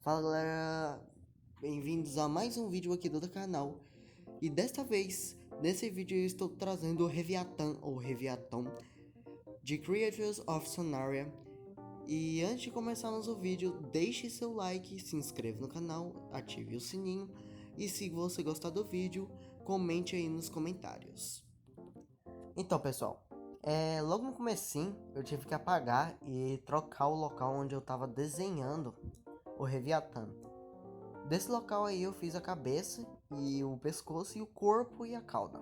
Fala galera, bem-vindos a mais um vídeo aqui do canal. E desta vez, nesse vídeo eu estou trazendo o Reviatan ou Reviaton de Creatures of Sonaria. E antes de começarmos o vídeo, deixe seu like, se inscreva no canal, ative o sininho. E se você gostar do vídeo, comente aí nos comentários. Então pessoal, logo no comecinho eu tive que apagar e trocar o local onde eu estava desenhando o Reviatan. Desse local aí eu fiz a cabeça e o pescoço e o corpo e a cauda,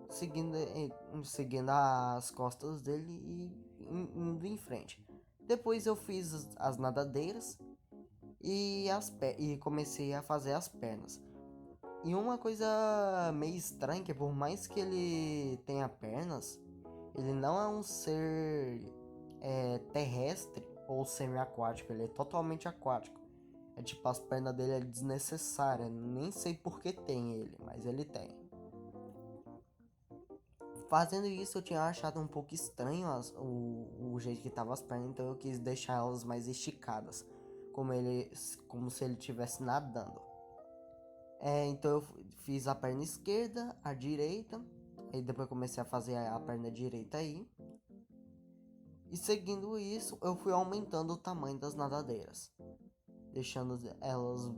seguindo as costas dele e indo em frente. Depois eu fiz as nadadeiras e comecei a fazer as pernas. E uma coisa meio estranha que por mais que ele tenha pernas, ele não é um ser terrestre ou semi-aquático, ele é totalmente aquático. É tipo, as pernas dele é desnecessária. Nem sei por que tem ele, mas ele tem. Fazendo isso, eu tinha achado um pouco estranho o jeito que tava as pernas, então eu quis deixar elas mais esticadas, como se ele estivesse nadando. Então eu fiz a perna esquerda, a direita, aí depois comecei a fazer a perna direita aí. E seguindo isso, eu fui aumentando o tamanho das nadadeiras, deixando elas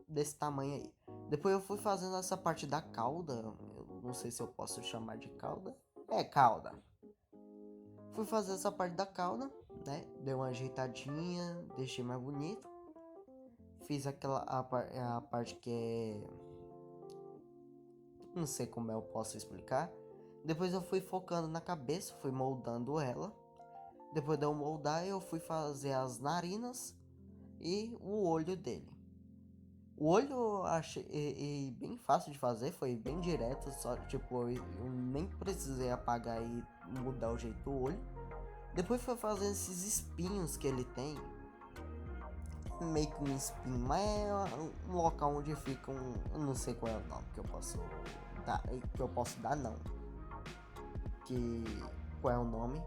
desse tamanho aí. Depois eu fui fazendo essa parte da cauda. Eu não sei se eu posso chamar de cauda. É cauda. Fui fazer essa parte da cauda, né? Dei uma ajeitadinha, deixei mais bonito. Fiz a parte que é, não sei como eu posso explicar. Depois eu fui focando na cabeça, fui moldando ela. Depois de eu moldar, eu fui fazer as narinas e o olho dele. O olho eu achei bem fácil de fazer, foi bem direto, só tipo, eu nem precisei apagar e mudar o jeito do olho. Depois foi fazendo esses espinhos que ele tem, meio que um espinho, mas é um local onde fica eu não sei qual é o nome que eu posso dar não, que qual é o nome.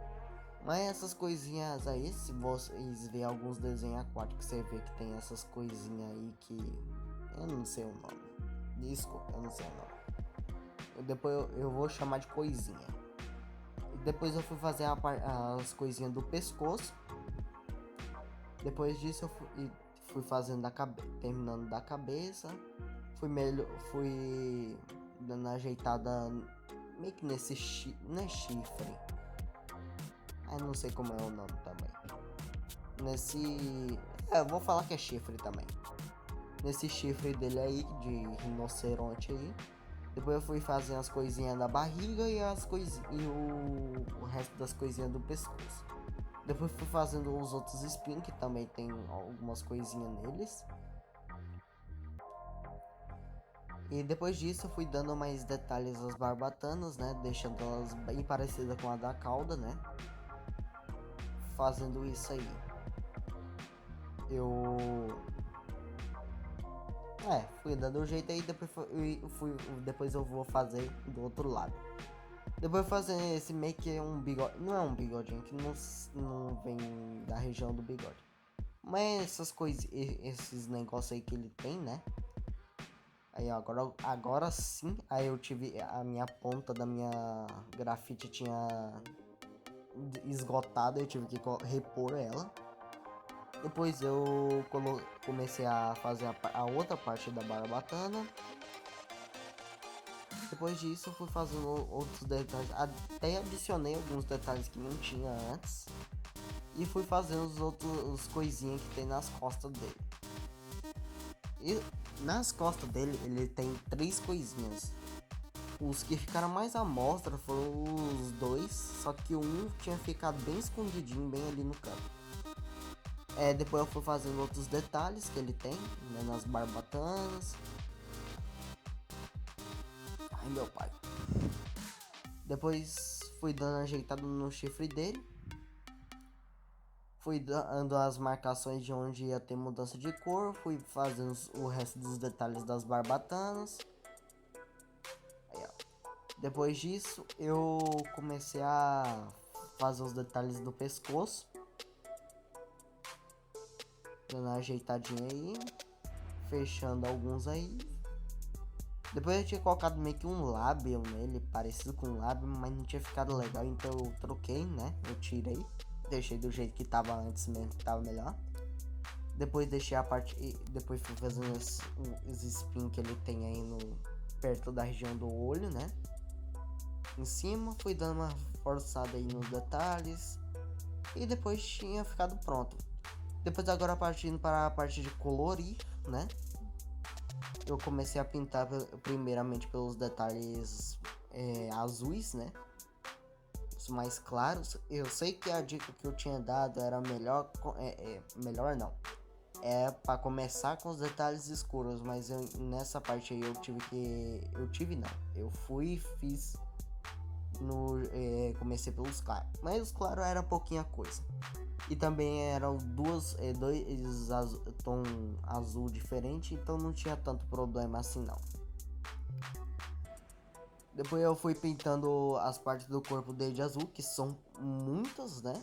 Mas essas coisinhas aí, se vocês verem alguns desenhos aquáticos, você vê que tem essas coisinhas aí que eu não sei o nome. Desculpa, eu não sei o nome. Depois eu vou chamar de coisinha. E depois eu fui fazer as coisinhas do pescoço. Depois disso eu fui fazendo terminando da cabeça. Fui dando ajeitada meio que nesse não é chifre. Não sei como é o nome também. Eu vou falar que é chifre também. Nesse chifre dele aí, de rinoceronte aí. Depois eu fui fazendo as coisinhas da barriga e o resto das coisinhas do pescoço. Depois fui fazendo os outros espinhos, que também tem algumas coisinhas neles. E depois disso eu fui dando mais detalhes às barbatanas, né? Deixando elas bem parecidas com a da cauda, né? Fazendo isso aí. Eu fui dando um jeito aí, depois eu vou fazer do outro lado. Depois fazer esse meio que é um bigode, não é um bigodinho, que não vem da região do bigode. Mas essas coisas, esses negócios aí que ele tem, né? Aí agora sim, aí eu tive a minha ponta da minha grafite tinha esgotado, eu tive que repor ela. Depois eu comecei a fazer a outra parte da barbatana. Depois disso eu fui fazendo outros detalhes. Até adicionei alguns detalhes que não tinha antes. E fui fazendo os coisinhas que tem nas costas dele. E nas costas dele ele tem 3 coisinhas. Os que ficaram mais à mostra foram os 2. Só que um tinha ficado bem escondidinho, bem ali no canto. Depois eu fui fazendo outros detalhes que ele tem, né, nas barbatanas. Ai meu pai. Depois fui dando ajeitado no chifre dele. Fui dando as marcações de onde ia ter mudança de cor. Fui fazendo o resto dos detalhes das barbatanas. Aí, ó. Depois disso eu comecei a fazer os detalhes do pescoço. dando uma ajeitadinha aí, fechando alguns aí. Depois eu tinha colocado meio que um lábio nele, parecido com um lábio, mas não tinha ficado legal, então eu troquei, né? Eu tirei, deixei do jeito que tava antes mesmo, que tava melhor. Depois deixei a parte, depois fui fazendo os spin que ele tem aí no perto da região do olho, né? Em cima, fui dando uma forçada aí nos detalhes e depois tinha ficado pronto. Depois agora partindo para a parte de colorir, né? Eu comecei a pintar primeiramente pelos detalhes azuis, né? Os mais claros. Eu sei que a dica que eu tinha dado era melhor, melhor não. É para começar com os detalhes escuros, mas nessa parte aí eu fui e fiz comecei pelos claros, mas os claros era pouquinha coisa. E também eram dois tom azul diferente, então não tinha tanto problema assim não. Depois eu fui pintando as partes do corpo dele de azul, que são muitas, né?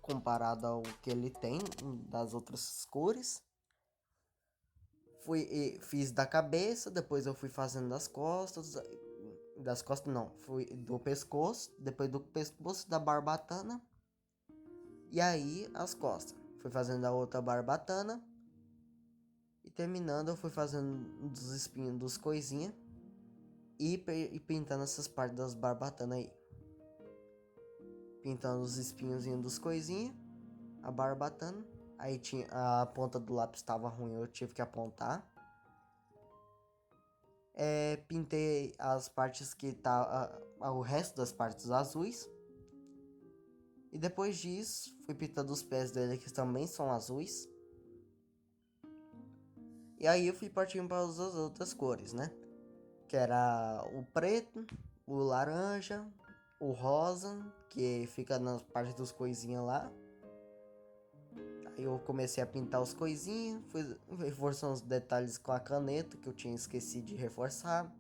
Comparado ao que ele tem das outras cores. Fiz da cabeça, depois eu fui fazendo das costas. Das costas não, fui do pescoço, depois do pescoço da barbatana. E aí as costas. Fui fazendo a outra barbatana. E terminando eu fui fazendo dos espinhos dos coisinha. E pintando essas partes das barbatanas aí. Pintando os espinhozinhos dos coisinha. A barbatana. Aí tinha a ponta do lápis estava ruim, eu tive que apontar. Pintei as partes que tá o resto das partes azuis. E depois disso, fui pintando os pés dele que também são azuis. E aí eu fui partindo para as outras cores, né? Que era o preto, o laranja, o rosa, que fica nas partes dos coisinhas lá. Aí eu comecei a pintar os coisinhas, fui reforçando os detalhes com a caneta que eu tinha esquecido de reforçar.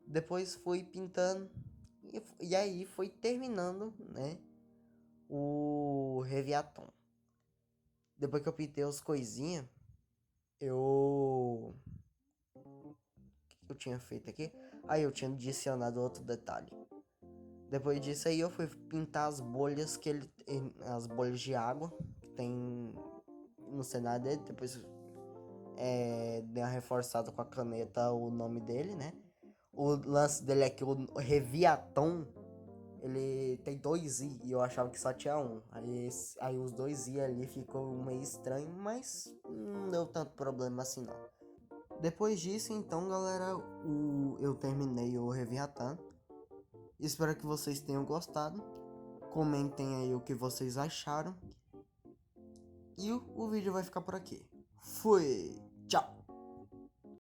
Depois fui pintando e aí foi terminando, né? O Reviaton. Depois que eu pintei as coisinhas, o que eu tinha feito aqui? Aí eu tinha adicionado outro detalhe. Depois disso aí eu fui pintar as bolhas as bolhas de água que tem no cenário dele. Depois dei uma reforçada com a caneta o nome dele, né? O lance dele é que o Reviaton ele tem 2 I e eu achava que só tinha um. Aí os 2 I ali ficou meio estranho, mas não deu tanto problema assim não. Depois disso, então, galera, eu terminei o Reviatan. Espero que vocês tenham gostado. Comentem aí o que vocês acharam. E o vídeo vai ficar por aqui. Fui! Tchau!